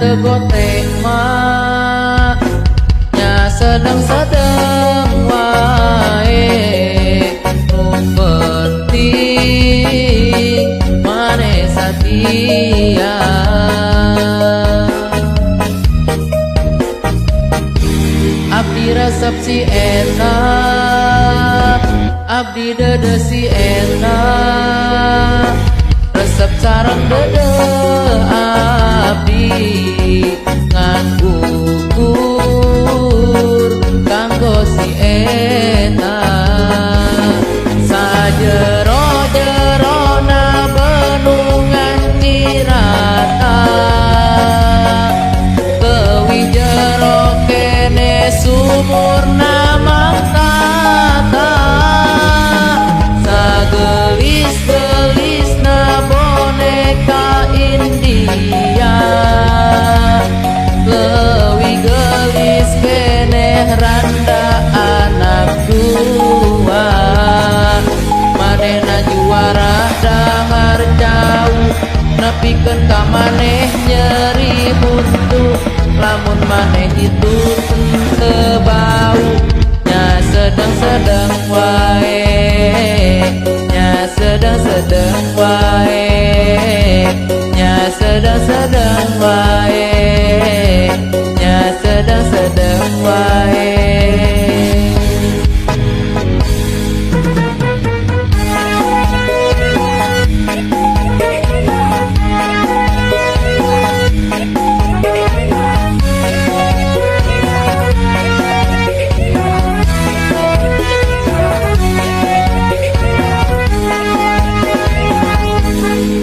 tegotek mah nya sedeng-sedeng wae. Nu penting mane satia. Abdi resep si enak, abdi dede si enak, resep sareng dede abdi ngan gugur kanggo si enak. Sajero-jerona benungan nyirata, leuwih jero kene sumurna mangtata. Sagelis-gelisna boneka India, leuwih gelis keneh randa anak dua. Manehna juara dahar jauh, nepikeun ka maneh nyeri buntu. Lamun maneh itu teu bau nya sedeng-sedeng wae, nya sedeng-sedeng wae, nya sedeng-sedeng wae, nya sedeng-sedeng wae.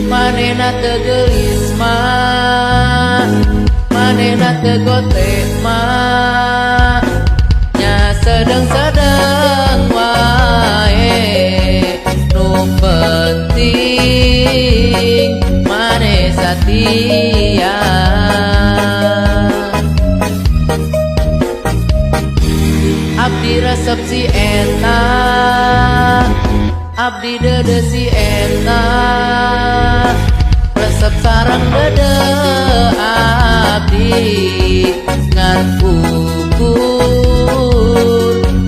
Manehna teu geulis mah, manehna teu gotek mah nya sedeng-sedeng wae. Nu penting maneh satia. Abdi resep si enak, abdi dede si enak, resep sareng dede abdi ngan gugur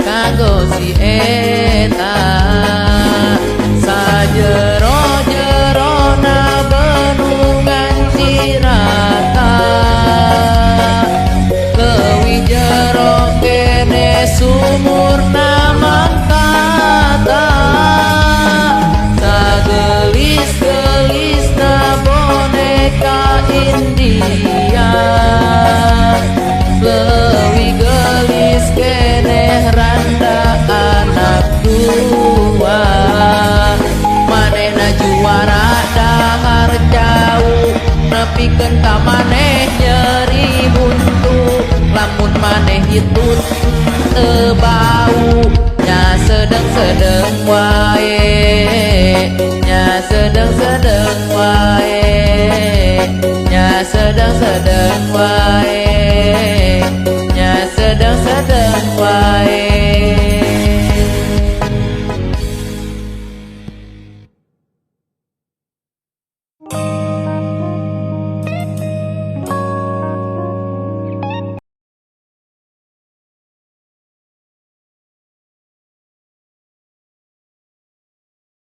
kanggo si eta. Sajero-jerona benungan cirata, leuwih jero kene sumurna mangkata. Sagelis-gelisna boneka India, leuwih gelis keneh randa anak dua. Manehna juara dahar jauh, nepikeun ka maneh nyeri buntu. Lamun maneh itu teu bau nya sedeng-sedeng wae, nya sedeng-sedeng wae, nya sedeng-sedeng wae.